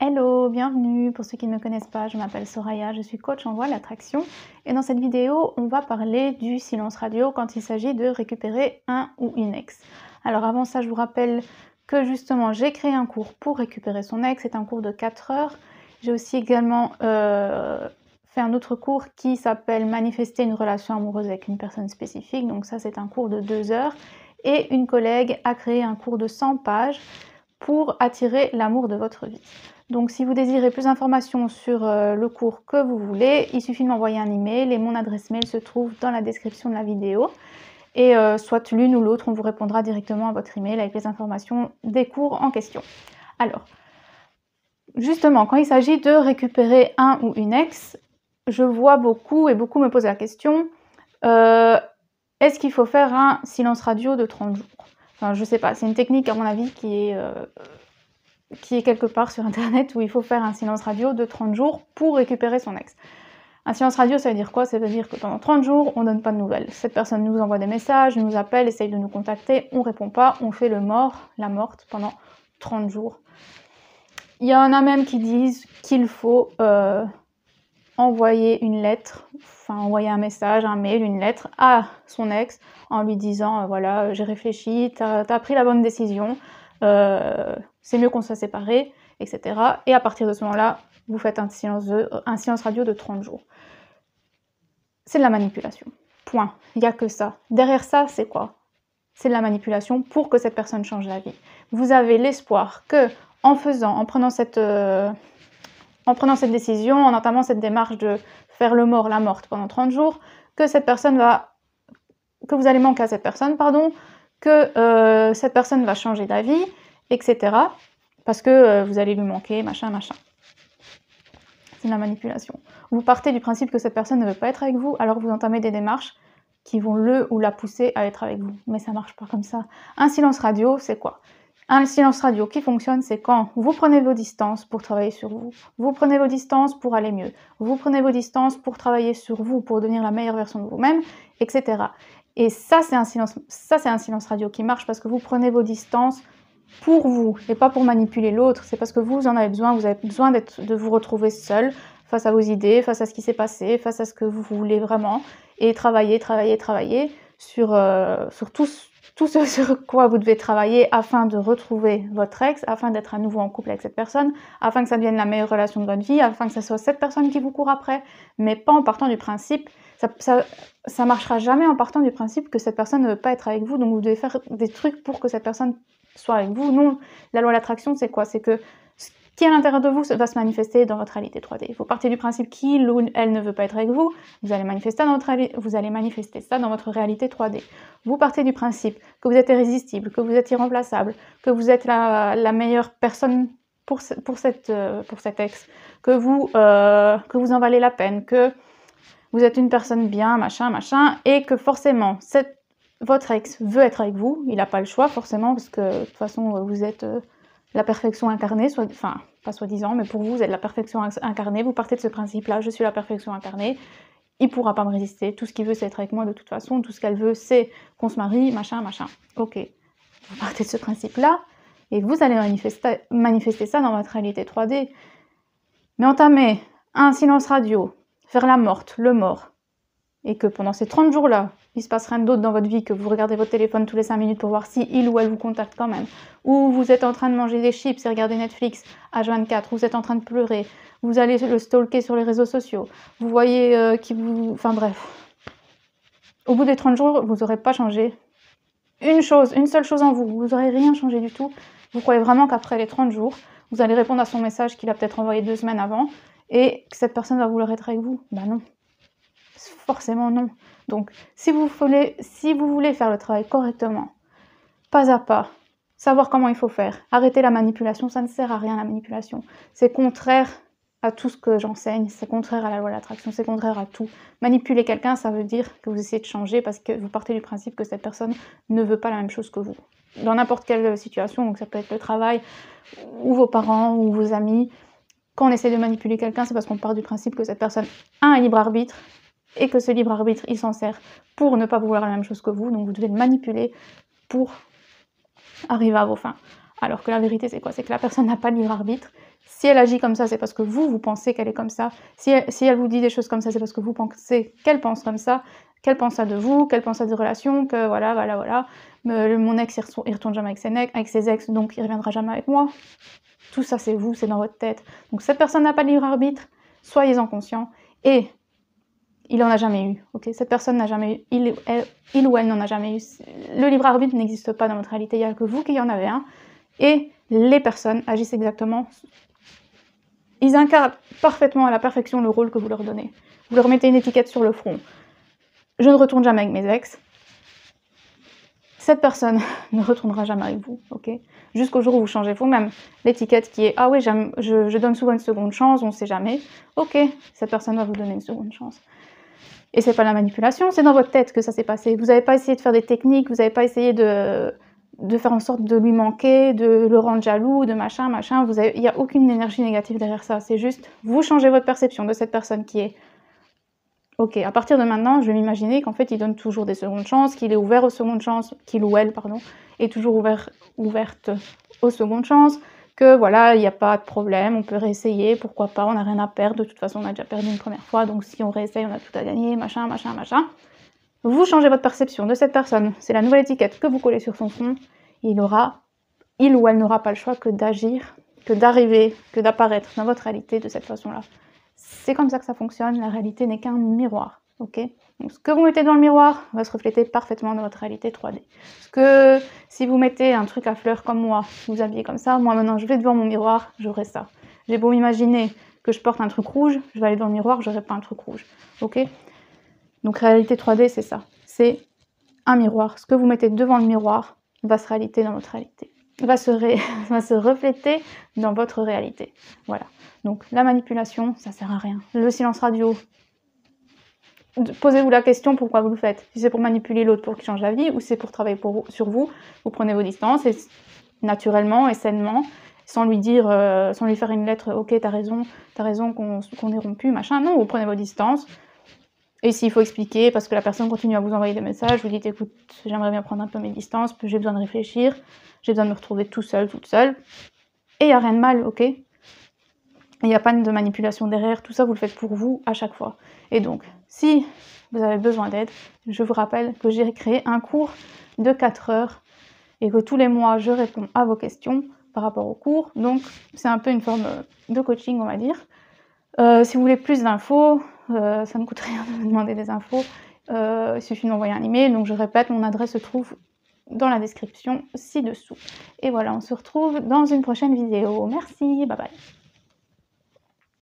Hello, bienvenue. Pour ceux qui ne me connaissent pas, je m'appelle Soraya, je suis coach en voie de l'attraction et dans cette vidéo, on va parler du silence radio quand il s'agit de récupérer un ou une ex. Alors avant ça, je vous rappelle que justement, j'ai créé un cours pour récupérer son ex, c'est un cours de 4 heures. J'ai aussi également fait un autre cours qui s'appelle Manifester une relation amoureuse avec une personne spécifique, donc ça c'est un cours de 2 heures. Et une collègue a créé un cours de 100 pages pour attirer l'amour de votre vie. Donc si vous désirez plus d'informations sur le cours que vous voulez, il suffit de m'envoyer un email et mon adresse mail se trouve dans la description de la vidéo. Et soit l'une ou l'autre, on vous répondra directement à votre email avec les informations des cours en question. Alors, justement, quand il s'agit de récupérer un ou une ex, je vois beaucoup et beaucoup me posent la question, est-ce qu'il faut faire un silence radio de 30 jours? Enfin, je sais pas, c'est une technique à mon avis qui est quelque part sur internet où il faut faire un silence radio de 30 jours pour récupérer son ex. Un silence radio, ça veut dire quoi? Ça veut dire que pendant 30 jours, on donne pas de nouvelles. Cette personne nous envoie des messages, nous appelle, essaye de nous contacter, on répond pas, on fait le mort, la morte pendant 30 jours. Il y en a même qui disent qu'il faut envoyer une lettre, enfin envoyer un message, un mail, une lettre à son ex en lui disant voilà, j'ai réfléchi, t'as pris la bonne décision, c'est mieux qu'on soit séparés, etc. Et à partir de ce moment-là, vous faites un silence radio de 30 jours. C'est de la manipulation. Point. Il n'y a que ça. Derrière ça, c'est quoi? C'est de la manipulation pour que cette personne change d'avis. Vous avez l'espoir que, en prenant cette décision, en entamant cette démarche de faire le mort, la morte pendant 30 jours, que vous allez manquer à cette personne, que cette personne va changer d'avis, etc. Parce que vous allez lui manquer, machin. C'est de la manipulation. Vous partez du principe que cette personne ne veut pas être avec vous, alors vous entamez des démarches qui vont le ou la pousser à être avec vous. Mais ça marche pas comme ça. Un silence radio, c'est quoi? Un silence radio qui fonctionne, c'est quand vous prenez vos distances pour travailler sur vous. Vous prenez vos distances pour aller mieux. Vous prenez vos distances pour travailler sur vous, pour devenir la meilleure version de vous-même, etc. Et ça, c'est un silence radio qui marche parce que vous prenez vos distances pour vous et pas pour manipuler l'autre. C'est parce que vous en avez besoin. Vous avez besoin de vous retrouver seul face à vos idées, face à ce qui s'est passé, face à ce que vous voulez vraiment, et travailler sur tout ce sur quoi vous devez travailler afin de retrouver votre ex, afin d'être à nouveau en couple avec cette personne, afin que ça devienne la meilleure relation de votre vie, afin que ce soit cette personne qui vous court après, mais pas en partant du principe, ça marchera jamais en partant du principe que cette personne ne veut pas être avec vous, donc vous devez faire des trucs pour que cette personne soit avec vous. Non, la loi de l'attraction, c'est quoi? C'est que ce qui est à l'intérieur de vous va se manifester dans votre réalité 3D. Vous partez du principe qu'il ou elle ne veut pas être avec vous, vous allez manifester ça dans votre réalité 3D. Vous partez du principe que vous êtes irrésistible, que vous êtes irremplaçable, que vous êtes la meilleure personne pour cet ex, que vous en valez la peine, que vous êtes une personne bien, machin, et que forcément, votre ex veut être avec vous, il n'a pas le choix forcément, parce que de toute façon, vous êtes la perfection incarnée, enfin, pas soi-disant, mais pour vous, vous êtes la perfection incarnée, vous partez de ce principe-là, je suis la perfection incarnée, il ne pourra pas me résister, tout ce qu'il veut, c'est être avec moi de toute façon, tout ce qu'elle veut, c'est qu'on se marie, machin. Ok, vous partez de ce principe-là, et vous allez manifester ça dans votre réalité 3D. Mais entamer un silence radio, faire la morte, le mort, et que pendant ces 30 jours-là, il se passe rien d'autre dans votre vie, que vous regardez votre téléphone tous les 5 minutes pour voir si il ou elle vous contacte quand même, ou vous êtes en train de manger des chips et regarder Netflix H24, vous êtes en train de pleurer, vous allez le stalker sur les réseaux sociaux, vous voyez enfin bref. Au bout des 30 jours, vous n'aurez pas changé une seule chose en vous, vous n'aurez rien changé du tout. Vous croyez vraiment qu'après les 30 jours, vous allez répondre à son message qu'il a peut-être envoyé 2 semaines avant, et que cette personne va vouloir être avec vous? Ben non. Forcément non. Donc, si vous voulez faire le travail correctement, pas à pas, savoir comment il faut faire, arrêter la manipulation, ça ne sert à rien la manipulation. C'est contraire à tout ce que j'enseigne, c'est contraire à la loi de l'attraction, c'est contraire à tout. Manipuler quelqu'un, ça veut dire que vous essayez de changer parce que vous partez du principe que cette personne ne veut pas la même chose que vous. Dans n'importe quelle situation, donc ça peut être le travail, ou vos parents, ou vos amis, quand on essaie de manipuler quelqu'un, c'est parce qu'on part du principe que cette personne a un libre arbitre, et que ce libre arbitre, il s'en sert pour ne pas vouloir la même chose que vous, donc vous devez le manipuler pour arriver à vos fins. Alors que la vérité, c'est quoi? C'est que la personne n'a pas de libre arbitre. Si elle agit comme ça, c'est parce que vous pensez qu'elle est comme ça. Si elle vous dit des choses comme ça, c'est parce que vous pensez qu'elle pense comme ça, qu'elle pense ça de vous, qu'elle pense à des relations, que voilà. Mon ex, il retourne jamais avec ses ex, donc il reviendra jamais avec moi. Tout ça, c'est vous, c'est dans votre tête. Donc cette personne n'a pas de libre arbitre, soyez-en conscients. Et il en a jamais eu, ok? Cette personne n'a jamais eu, il ou elle n'en a jamais eu. Le libre arbitre n'existe pas dans votre réalité, il n'y a que vous qui en avez un. Et les personnes agissent exactement, ils incarnent parfaitement à la perfection le rôle que vous leur donnez. Vous leur mettez une étiquette sur le front. Je ne retourne jamais avec mes ex. Cette personne ne retournera jamais avec vous, ok? Jusqu'au jour où vous changez vous-même. L'étiquette qui est « Ah oui, je donne souvent une seconde chance, on ne sait jamais ». Ok, cette personne va vous donner une seconde chance. Et c'est pas la manipulation, c'est dans votre tête que ça s'est passé. Vous n'avez pas essayé de faire des techniques, vous n'avez pas essayé de faire en sorte de lui manquer, de le rendre jaloux, de machin. Il n'y a aucune énergie négative derrière ça. C'est juste, vous changez votre perception de cette personne qui est ok, à partir de maintenant, je vais m'imaginer qu'en fait, il donne toujours des secondes chances, qu'il est ouvert aux secondes chances, qu'il ou elle, pardon, est toujours ouverte aux secondes chances, que voilà, il n'y a pas de problème, on peut réessayer, pourquoi pas, on n'a rien à perdre, de toute façon, on a déjà perdu une première fois, donc si on réessaye, on a tout à gagner, machin. Vous changez votre perception de cette personne, c'est la nouvelle étiquette que vous collez sur son front, il ou elle n'aura pas le choix que d'agir, que d'arriver, que d'apparaître dans votre réalité de cette façon-là. C'est comme ça que ça fonctionne, la réalité n'est qu'un miroir, ok? Donc ce que vous mettez dans le miroir va se refléter parfaitement dans votre réalité 3D. Parce que si vous mettez un truc à fleurs comme moi, vous habillez comme ça, moi maintenant je vais devant mon miroir, j'aurai ça. J'ai beau m'imaginer que je porte un truc rouge, je vais aller dans le miroir, j'aurai pas un truc rouge, ok? Donc réalité 3D, c'est ça, c'est un miroir. Ce que vous mettez devant le miroir va se réalité dans votre réalité. Va se refléter dans votre réalité. Voilà. Donc la manipulation, ça sert à rien. Le silence radio, posez-vous la question pourquoi vous le faites. Si c'est pour manipuler l'autre pour qu'il change la vie ou si c'est pour travailler sur vous, vous prenez vos distances et naturellement et sainement, sans lui faire une lettre, ok, t'as raison qu'on est rompu, machin. Non, vous prenez vos distances. Et s'il faut expliquer, parce que la personne continue à vous envoyer des messages, vous dites, écoute, j'aimerais bien prendre un peu mes distances, j'ai besoin de réfléchir, j'ai besoin de me retrouver tout seul, toute seule. Et il n'y a rien de mal, ok? Il n'y a pas de manipulation derrière, tout ça, vous le faites pour vous à chaque fois. Et donc, si vous avez besoin d'aide, je vous rappelle que j'ai créé un cours de 4 heures et que tous les mois, je réponds à vos questions par rapport au cours. Donc, c'est un peu une forme de coaching, on va dire. Si vous voulez plus d'infos, ça ne coûte rien de me demander des infos, il suffit d'envoyer un email, donc je répète, mon adresse se trouve dans la description ci-dessous. Et voilà, on se retrouve dans une prochaine vidéo. Merci, bye bye.